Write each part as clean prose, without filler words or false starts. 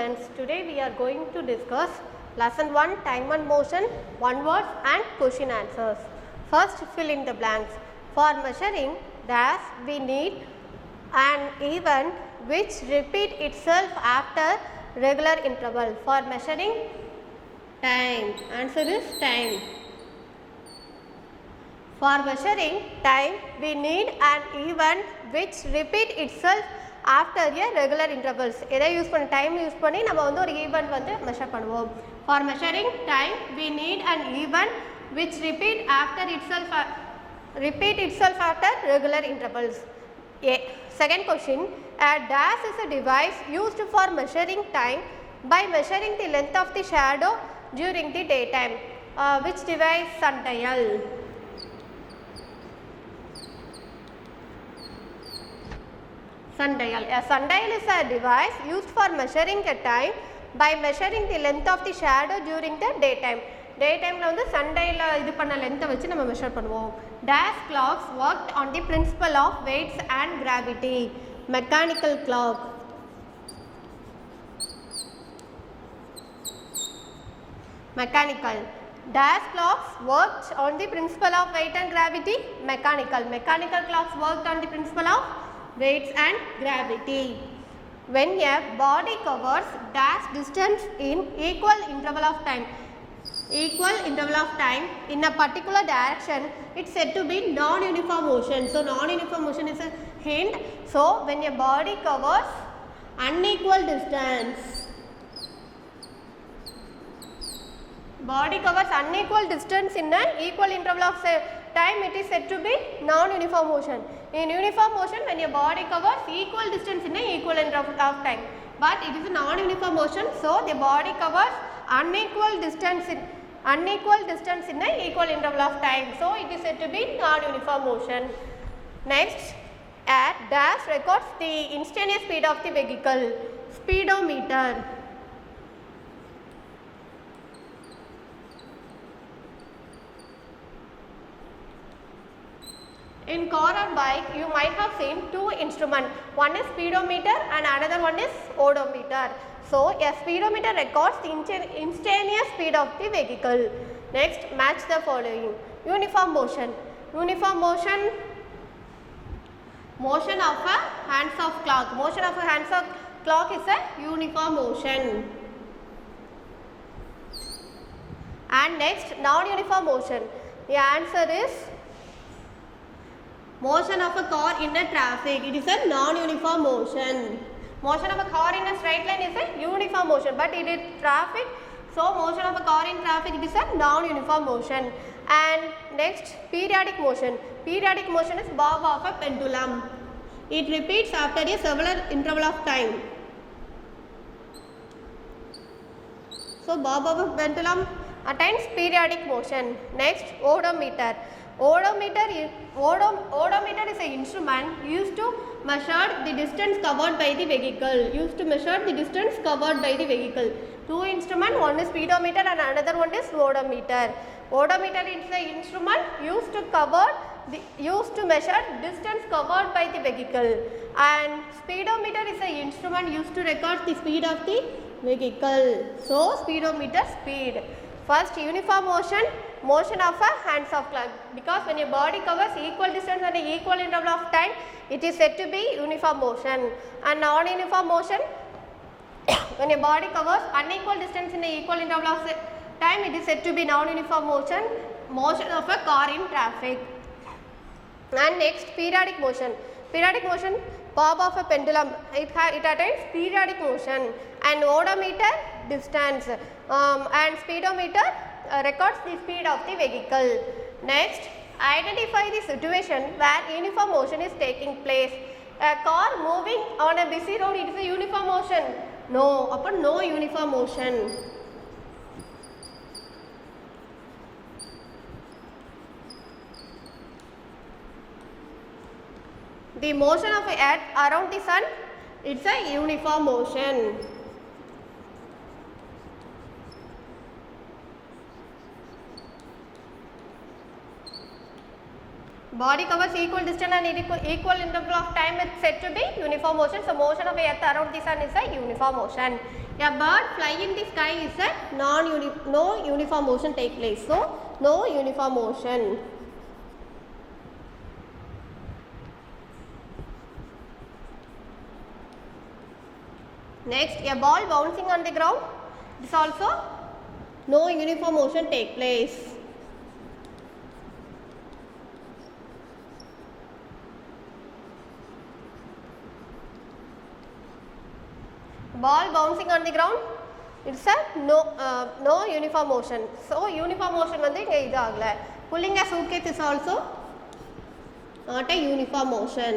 students, today we are going to discuss lesson 1 time and motion, one words and question answers. First, fill in the blanks. For measuring dash, we need an event which repeat itself after regular interval. For measuring time, answer is time. For measuring time, we need an event which repeat itself after a regular intervals. எதை use பண்ணி time use பண்ணி நம்ம வந்து ஒரு event வந்து measure பண்ணுவோம். For measuring time, we need an event which repeat itself after regular intervals. Second question, a dash is a device used for measuring time by measuring the length of the shadow during the daytime. Which device? Sundial. Sundial. A sundial is a device used for measuring a time by measuring the length of the shadow during the daytime. Daytime la vandu sundial idu panna length vechi nama measure பண்ணுவோம். Dash clocks worked on the principle of weights and gravity. Mechanical clock. Mechanical. Dash clocks worked on the principle of weight and gravity. Mechanical. Mechanical clocks worked on the principle of weights and gravity. When a body covers dash distance in equal interval of time in a particular direction, it's said to be non-uniform motion. So non-uniform motion is a hint. So when a body covers unequal distance in an equal interval of time, it is said to be non-uniform motion. In uniform motion, when your body covers equal distance in an equal interval of time, but it is a non-uniform motion, so the body covers unequal distance in an equal interval of time, so it is said to be non-uniform motion. Next, a dash records the instantaneous speed of the vehicle. Speedometer. In car or bike, you might have seen two instruments. One is speedometer and another one is odometer. So, a speedometer records the instantaneous speed of the vehicle. Next, match the following. Uniform motion. Uniform motion. Motion of a hands-off clock. Motion of a hands-off clock is a uniform motion. And next, non-uniform motion. The answer is motion of a car in a traffic. It is a non-uniform motion. Motion of a car in a straight line is a uniform motion, but it is traffic. So motion of a car in traffic, it is a non-uniform motion. And next, periodic motion. Periodic motion is bob of a pendulum. It repeats after a several interval of time. So bob of a pendulum attains periodic motion. Next, odometer. Odometer is an instrument used to measure the distance covered by the vehicle. Two instruments, one is speedometer and another one is odometer. Odometer is an instrument used to measure distance covered by the vehicle, and speedometer is an instrument used to record the speed of the vehicle. So speedometer, speed. First, uniform motion. Motion of a hands-off clock, because when your body covers equal distance and equal interval of time, it is said to be uniform motion. And non-uniform motion, when your body covers unequal distance in equal interval of time, it is said to be non-uniform motion. Motion of a car in traffic. And next, periodic motion. Periodic motion, bob of a pendulum, it attains periodic motion. And odometer, distance, and speedometer records the speed of the vehicle. Next, identify the situation where uniform motion is taking place. A car moving on a busy road, it is a uniform motion. No, upon no uniform motion. The motion of the earth around the sun, it's a uniform motion. Body covers equal distance and equal interval of time, it's said to be uniform motion. So motion of the earth around the sun is a uniform motion. A bird flying in the sky is a no uniform motion take place. So no uniform motion. Next, a ball bouncing on the ground. This also no uniform motion take place. Ball bouncing on the ground, it's a no uniform motion. So uniform motion வந்து இங்க இது ஆகல. Pulling a suitcase is also not a uniform motion.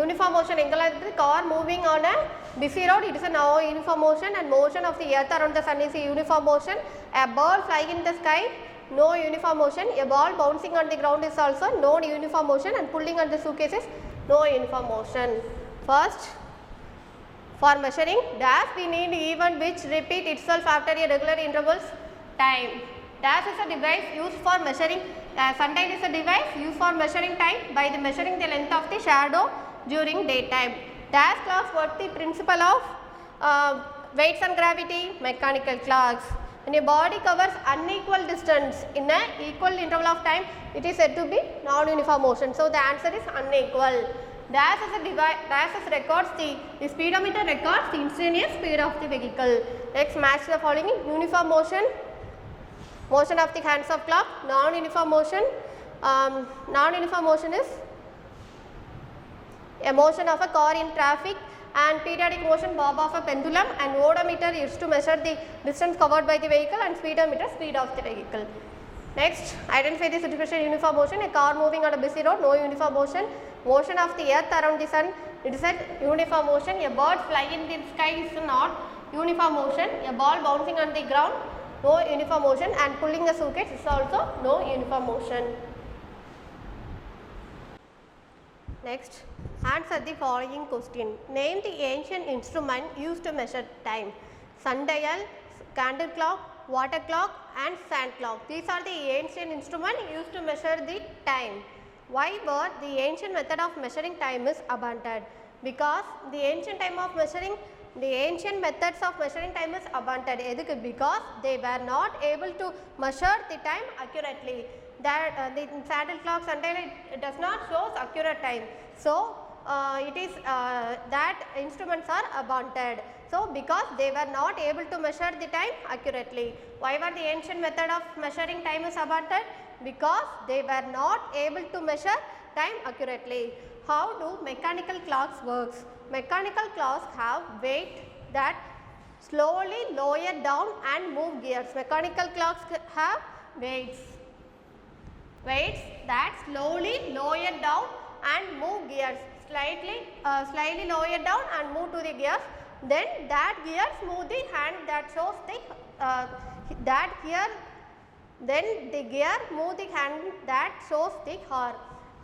Uniform motion எங்கெல்லாம் இருக்குது? Car moving on a busy road, it is a no uniform motion, and motion of the earth around the sun is a uniform motion. A bird flying in the sky, no uniform motion. A ball bouncing on the ground is also no uniform motion, and pulling on the suitcase is no uniform motion. First, for measuring dash we need event which repeat itself after a regular intervals time. Dash is a device used for measuring, sundial is a device used for measuring time by the measuring the length of the shadow during daytime. Dash clocks work the principle of weights and gravity, mechanical clocks. When a body covers unequal distance in an equal interval of time, it is said to be non-uniform motion. So the answer is unequal. Dash is a device, dash is records the speedometer records the instantaneous speed of the vehicle. Next, match the following: uniform motion, motion of the hands of clock, non-uniform motion. Non-uniform motion is a motion of a car in traffic, and periodic motion bob of a pendulum, and odometer is to measure the distance covered by the vehicle, and speedometer speed of the vehicle. Next, identify the situation uniform motion. A car moving on a busy road, no uniform motion. Motion of the earth around the sun, it is a uniform motion. A bird flying in the sky is not uniform motion. A ball bouncing on the ground, no uniform motion, and pulling a suitcase is also no uniform motion. Next, answer the following question. Name the ancient instrument used to measure time. Sundial, candle clock, water clock, and sand clock. These are the ancient instruments used to measure the time. Why were the ancient method of measuring time is abandoned? Because the ancient methods of measuring time is abandoned. Because they were not able to measure the time accurately. That the saddle clock, sundial, it does not show accurate time. So it is that instruments are abandoned. So because they were not able to measure the time accurately. Why were the ancient method of measuring time is abandoned? Because they were not able to measure time accurately. How do mechanical clocks works? Mechanical clocks have weight that slowly lower down and move gears. Mechanical clocks have weights that slowly lower down and move gears, slightly lower down and move to the gears. Then that gears move the hand that shows the then the gear move the hand that shows the hour.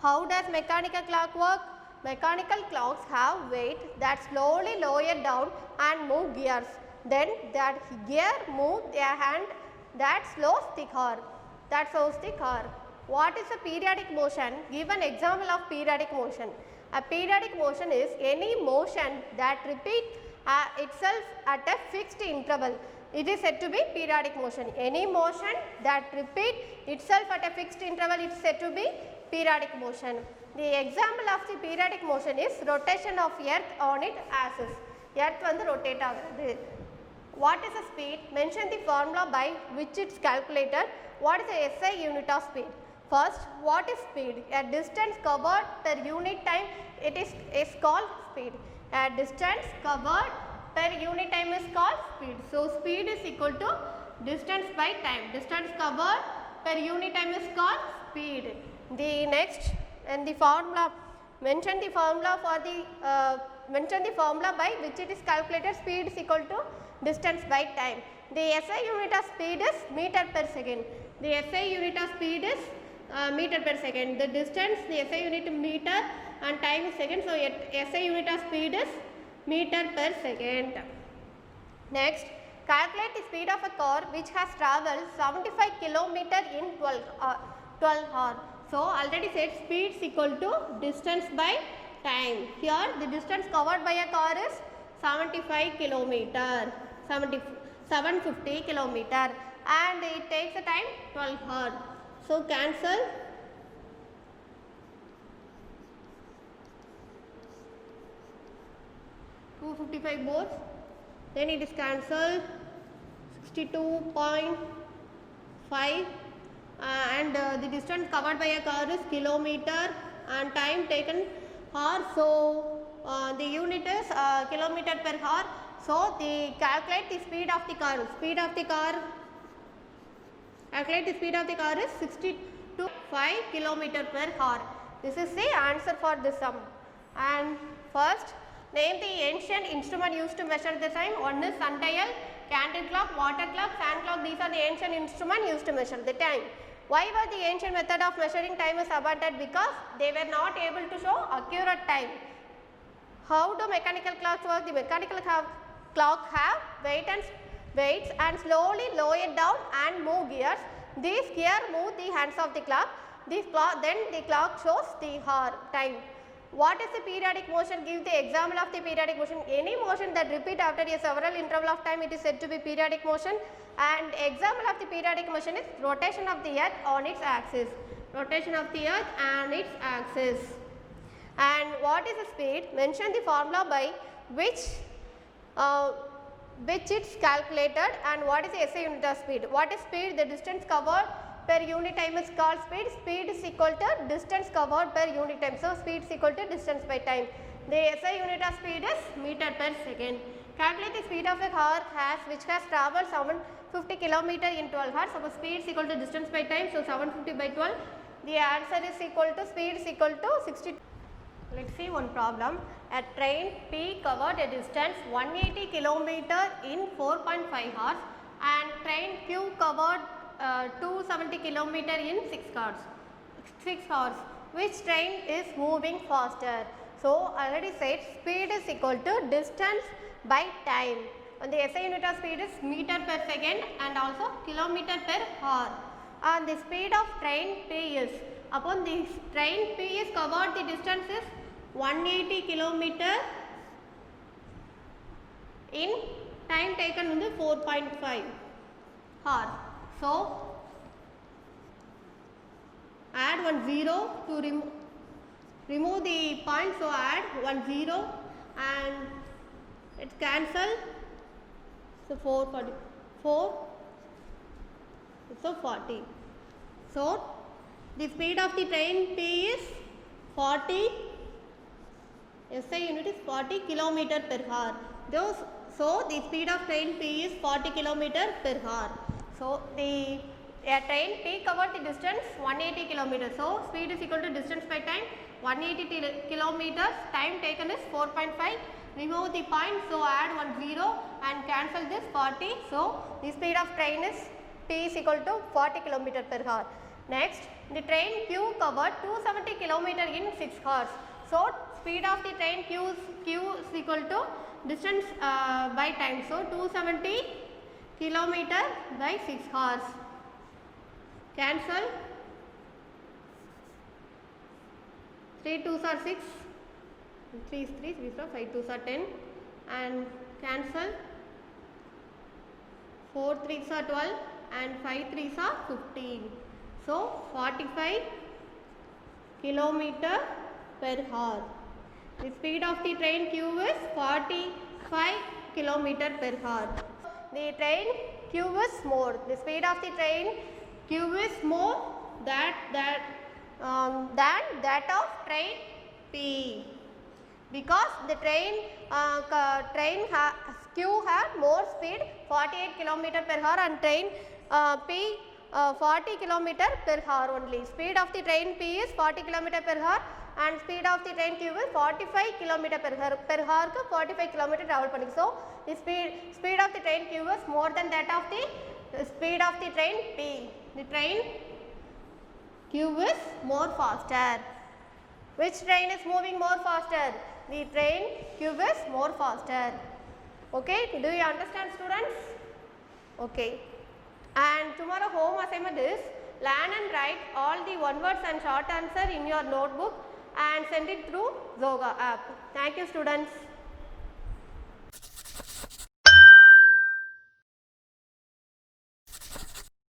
How does mechanical clock work? Mechanical clocks have weight that slowly lower down and move gears. Then that gear move their hand that shows the hour. What is a periodic motion? Give an example of periodic motion. A periodic motion is any motion that repeats itself at a fixed interval. It is said to be periodic motion. Any motion that repeats itself at a fixed interval is said to be periodic motion. The example of the periodic motion is rotation of earth on its axis. Earth வந்து rotate ஆகுது. What is the speed? Mention the formula by which it is calculated. What is the SI unit of speed? First, what is speed? A distance covered per unit time, it is called speed. A distance covered per unit time is called speed. So speed is equal to distance by time. Distance covered per unit time is called speed. The next, and the formula, mention the formula by which it is calculated. Speed is equal to distance by time. The SI unit of speed is meter per second. The SI unit of speed is meter per second. The distance, the SI unit meter, and time is second. So SI unit of speed is meter per second. Next, calculate the speed of a car which has travelled 75 km in 12 hours. So already said speed is equal to distance by time. Here the distance covered by a car is 75 kilometer, 750 kilometer, and it takes a time 12 hours. So cancel. $255 both. Then it is cancelled. 62.5 and the distance covered by a car is kilometer and time taken hour. So the unit is kilometer per hour. So the calculate the speed of the car. Calculate the speed of the car is 62.5 kilometer per hour. This is the answer for this sum. And first, name the ancient instrument used to measure the time. One is sundial, candle clock, water clock, sand clock. These are the ancient instruments used to measure the time. Why was the ancient method of measuring time is abandoned? Because they were not able to show accurate time. How do mechanical clocks work? The mechanical clock have weights and slowly lower it down and move gears. These gears move the hands of the clock. Then the clock shows the hour time. What is the periodic motion? Give the example of the periodic motion. Any motion that repeat after a several interval of time, it is said to be periodic motion. And example of the periodic motion is rotation of the earth on its axis. Rotation of the earth and its axis. And what is the speed? Mention the formula by which it's calculated, and what is the SI unit of speed? What is speed? The distance covered per unit time is called speed. Speed is equal to distance covered per unit time. So speed is equal to distance by time. The SI unit of speed is meter per second. Calculate the speed of a car which has travelled 750 km in 12 hours. So speed is equal to distance by time. So 750 by 12. The answer is equal to speed is equal to 60. Let's see one problem. A train P covered a distance 180 km in 4.5 hours and train Q covered 270 km in 6 hours. Which train is moving faster? So already said speed is equal to distance by time, and the SI unit of speed is meter per second and also kilometer per hour. And the speed of train P is, upon the train P is covered, the distance is 180 km in time taken in the 4.5 hours. So add 1 0 to remove the point. So add 1 0 and it's cancel. So 444. So 40. So the speed of the train P is 40. SI unit is 40 km per hour. So the speed of train P is 40 km per hour. So the train P covered the distance 180 km. So speed is equal to distance by time. 180 kilometers, time taken is 4.5. Remove the point, so add 1 0 and cancel this 40. So the speed of train is P is equal to 40 km per hour. Next, the train Q covered 270 km in 6 hours. So speed of the train Q is equal to distance by time. So 270 km by 6 hours. Cancel. 3 2s are 6, 3 is 3, 3 is 5 2s are 10 and cancel. 4 3s are 12 and 5 3s are 15. So 45 km per hour. The speed of the train Q is 45 km per hour. The train Q is more. The speed of the train Q is more than that of train P, because the train Q had more speed 48 km per hour and train P 40 km per hour only. Speed of the train P is 40 km per hour and speed of the train Q is 45 km per hour. 45 km travel panning. So the speed of the train Q is more than that of the speed of the train P. The train Q is more faster. Which train is moving more faster? The train Q is more faster. Okay, do you understand, students? Okay. And tomorrow home assignment is Learn and write all the one words and short answer in your notebook and send it through Zoga app. Thank you, students.